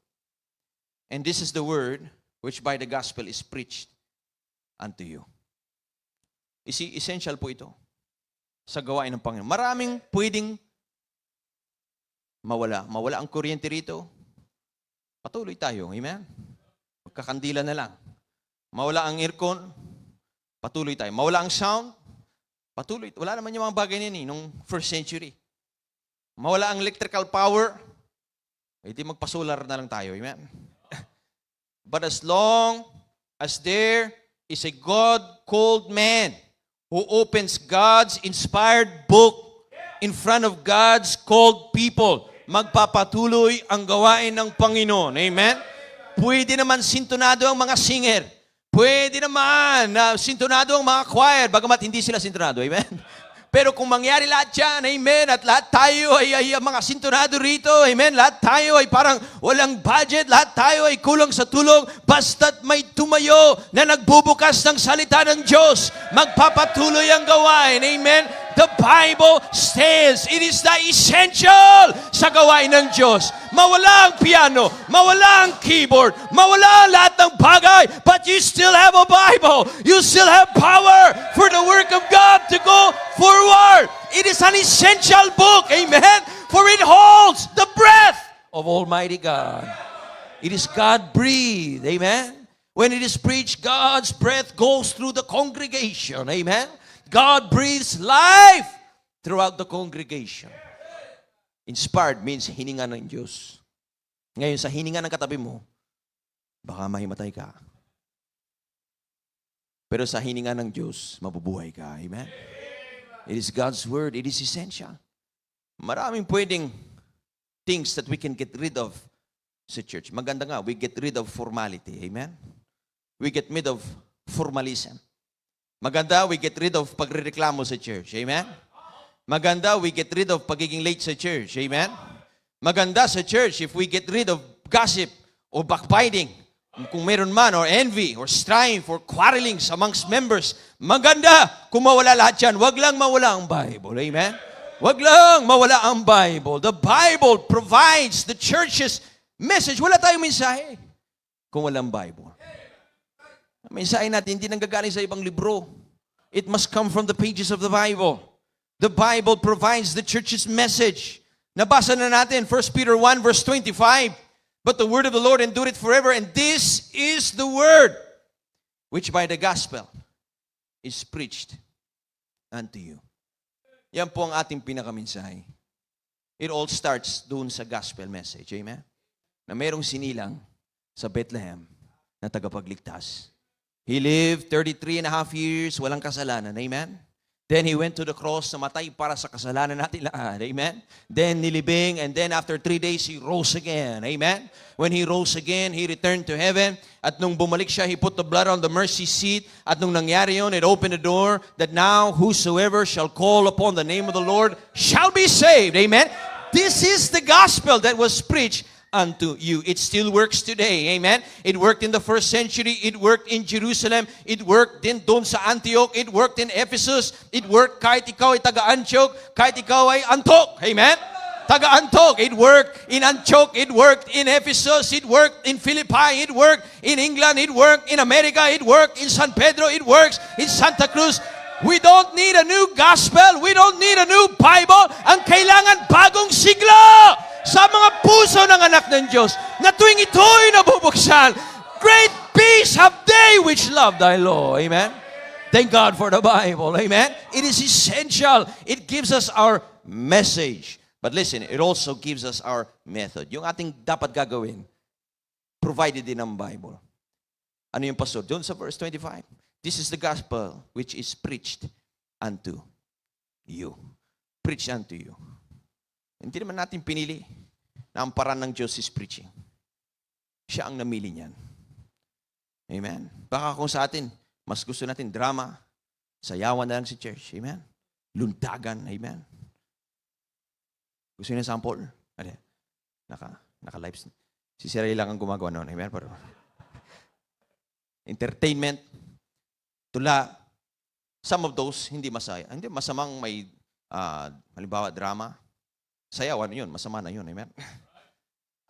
And this is the word which by the gospel is preached unto you. Essential po ito sa gawain ng Panginoon. Maraming pwedeng mawala. Mawala ang kuryente rito. Patuloy tayo. Amen? Magkakandila na lang. Mawala ang aircon. Patuloy tayo. Mawala ang sound. Patuloy. Wala naman yung mga bagay niyan nung first century. Mawala ang electrical power. Di magpa-solar na lang tayo. Amen? But as long as there is a God-called man who opens God's inspired book in front of God's called people, magpapatuloy ang gawain ng Panginoon. Amen? Pwede naman sintonado ang mga singer. Pwede naman na sintonado ang mga choir, bagamat hindi sila sintonado. Amen? Pero kung mangyari lahat yan, amen, at lahat tayo ay mga sintonado rito, amen, lahat tayo ay parang walang budget, lahat tayo ay kulang sa tulong, basta't may tumayo na nagbubukas ng salita ng Diyos, magpapatuloy ang gawain, amen. The Bible says it is the essential sa gawain ng Diyos. Mawala ang piano, mawala ang keyboard, mawala ang lahat ng bagay, but you still have a Bible. You still have power for the work of God to go forward. It is an essential book, amen, for it holds the breath of Almighty God. It is God-breathed, amen. When it is preached, God's breath goes through the congregation, amen. God breathes life throughout the congregation. Inspired means hininga ng Diyos. Ngayon, sa hininga ng katabi mo, baka mahimatay ka. Pero sa hininga ng Diyos, mabubuhay ka. Amen? It is God's word. It is essential. Maraming pwedeng things that we can get rid of sa church. Maganda nga, we get rid of formality. Amen? We get rid of formalism. Maganda, we get rid of pagrereklamo sa church. Amen? Maganda, we get rid of pagiging late sa church. Amen? Maganda sa church if we get rid of gossip or backbiting, kung meron man, or envy, or strife, or quarrelings amongst members. Maganda kung mawala lahat yan. Wag lang mawala ang Bible. Amen? Wag lang mawala ang Bible. The Bible provides the church's message. Wala tayong mensahe kung walang Bible. Ang mensahe natin hindi nanggagaling sa ibang libro. It must come from the pages of the Bible. The Bible provides the church's message. Nabasa na natin, 1 Peter 1 verse 25. But the word of the Lord endureth forever, and this is the word which by the gospel is preached unto you. Yan po ang ating pinakamensahe. It all starts doon sa gospel message. Amen? Na mayroong sinilang sa Bethlehem na tagapagligtas. He lived 33 and a half years, walang kasalanan. Amen? Then he went to the cross, namatay para sa kasalanan natin lahat. Amen? Then nilibing, and then after 3 days, he rose again. Amen? When he rose again, he returned to heaven. At nung bumalik siya, he put the blood on the mercy seat. At nung nangyari yun, it opened the door that now whosoever shall call upon the name of the Lord shall be saved. Amen? This is the gospel that was preached unto you. It still works today. Amen? It worked in the first century. It worked in Jerusalem. It worked din doon sa Antioch. It worked in Ephesus. It worked kahit ikaw ay taga-Antioch, kahit ikaw ay Antok. Amen? Taga-Antog, it worked in Antioch, it worked in Ephesus, it worked in Philippi, it worked in England, it worked in America, it worked in San Pedro, it works in Santa Cruz. We don't need a new gospel. We don't need a new Bible. Ang kailangan bagong sigla sa mga puso ng anak ng Diyos na tuwing ito'y nabubuksan. Great peace have they which love thy law. Amen? Thank God for the Bible. Amen? It is essential. It gives us our message. But listen, it also gives us our method. Yung ating dapat gagawin, provided din ng Bible. Ano yung pastor? Doon sa verse 25. This is the gospel which is preached unto you. Preached unto you. Hindi naman natin pinili na ang paraan ng Diyos is preaching. Siya ang namili niyan. Amen? Baka kung sa atin, mas gusto natin drama, sayawan na lang si church. Amen? Luntagan. Amen? Gusto niyo ng sample? Ano? Naka-lives. Si Siri lang ang gumagawa noon. Amen? Pero, entertainment, tula, some of those, hindi masaya. Hindi, masamang may, halimbawa, drama. Sayawan yun, masama na yun. Amen?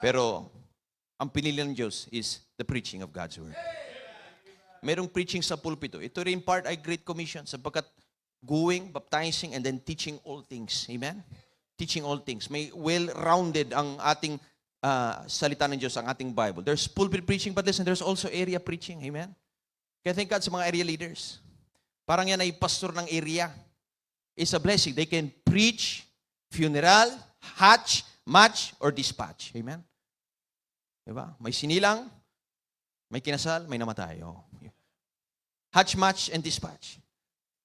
Pero, ang pinili ng Diyos is the preaching of God's Word. Merong preaching sa pulpito. Ito rin part ay Great Commission sapagkat going, baptizing, and then teaching all things. Amen? Teaching all things. May well-rounded ang ating salita ng Diyos, ang ating Bible. There's pulpit preaching, but listen, there's also area preaching. Amen? Kaya thank God sa mga area leaders. Parang yan ay pastor ng area. It's a blessing. They can preach, funeral, hatch, match, or dispatch. Amen? Diba? May sinilang, may kinasal, may namatay. Oh. Hatch, match, and dispatch.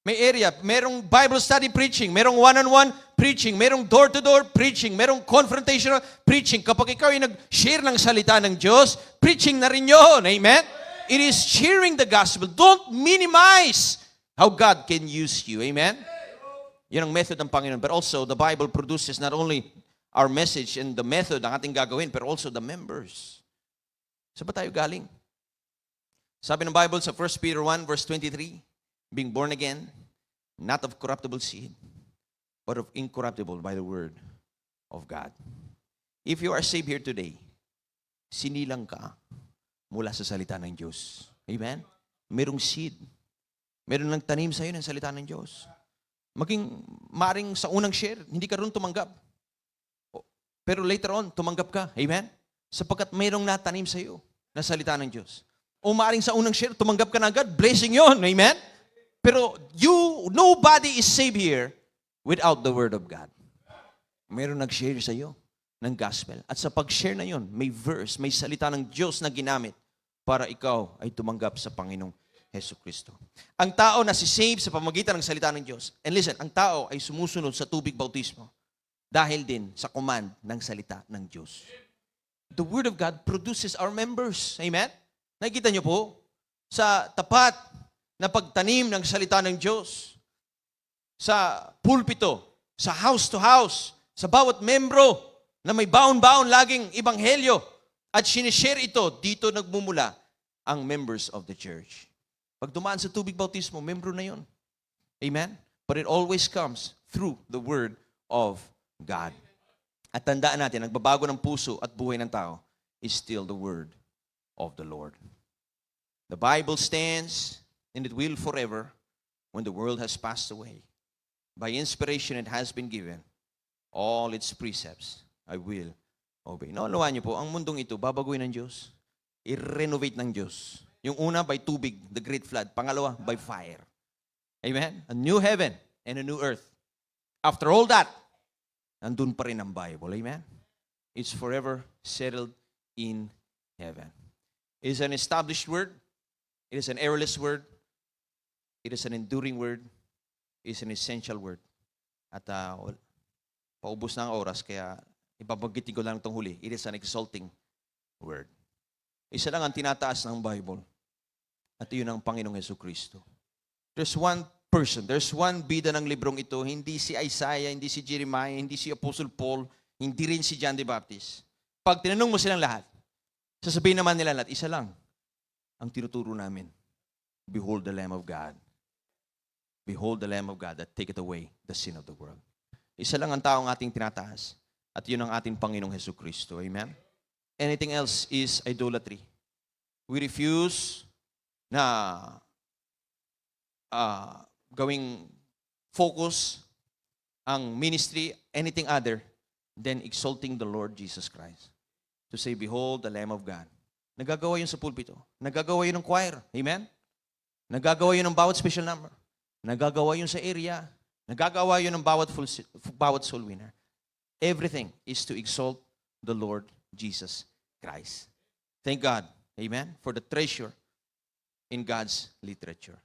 May area, merong Bible study preaching, merong one-on-one preaching, merong door-to-door preaching, merong confrontational preaching. Kapag ikaw ay nag-share ng salita ng Diyos, preaching na rin yun. Amen? It is sharing the gospel. Don't minimize how God can use you. Amen? Yan ang method ng Panginoon. But also, the Bible produces not only our message and the method ang ating gagawin, but also the members. Saan ba tayo galing? Sabi ng Bible sa 1 Peter 1 verse 23, being born again, not of corruptible seed, but of incorruptible by the word of God. If you are saved here today, sinilang ka mula sa salita ng Diyos. Amen? Merong seed. Meron lang tanim sa iyo ng salita ng Diyos. Maging maring sa unang share, hindi ka rin tumanggap. Pero later on, tumanggap ka. Amen? Sapagkat mayroong natanim sa iyo na salita ng Diyos. O maaaring sa unang share, tumanggap ka na agad, blessing yon. Amen? Pero nobody is saved here without the Word of God. Mayroong nag-share sa iyo ng gospel. At sa pag-share na yon, may verse, may salita ng Diyos na ginamit para ikaw ay tumanggap sa Panginoong Hesus Kristo. Ang tao na si-save sa pamagitan ng salita ng Diyos. And listen, ang tao ay sumusunod sa tubig bautismo dahil din sa command ng salita ng Diyos. The Word of God produces our members. Amen? Nakikita niyo po, sa tapat na pagtanim ng salita ng Diyos, sa pulpito, sa house to house, sa bawat membro na may baon-baon laging ibanghelyo at sinishare ito, dito nagmumula ang members of the church. Pag dumaan sa tubig bautismo, membro na yon. Amen? But it always comes through the Word of God. At tandaan natin, nagbabago ng puso at buhay ng tao is still the Word of the Lord. The Bible stands, and it will forever when the world has passed away. By inspiration it has been given. All its precepts I will obey. Naunawaan niyo po, ang mundong ito, babaguhin ng Diyos. I-renovate ng Diyos. Yung una, by tubig, the great flood. Pangalawa, by fire. Amen? A new heaven and a new earth. After all that, nandun pa rin ang Bible. Amen? It's forever settled in heaven. It is an established word. It is an errorless word. It is an enduring word. It is an essential word. At paubos na ang oras, kaya ipapagkitin ko lang itong huli. It is an exalting word. Isa lang ang tinataas ng Bible. At iyon ang Panginoong Hesus Kristo. There's one person, there's one bida ng librong ito, hindi si Isaiah, hindi si Jeremiah, hindi si Apostle Paul, hindi rin si John the Baptist. Pag tinanong mo silang lahat, sasabihin naman nila lahat, isa lang ang tinuturo namin. Behold the Lamb of God. Behold the Lamb of God that taketh away the sin of the world. Isa lang ang taong ating tinataas. At yun ang ating Panginoong Hesus Kristo. Amen? Anything else is idolatry. We refuse na gawing focus ang ministry, anything other than exalting the Lord Jesus Christ. To say, behold, the Lamb of God. Nagagawa yun sa pulpito. Nagagawa yun ng choir. Amen? Nagagawa yun ng bawat special number. Nagagawa yun sa area. Nagagawa yun ng bawat soul winner. Everything is to exalt the Lord Jesus Christ. Thank God, amen, for the treasure in God's literature.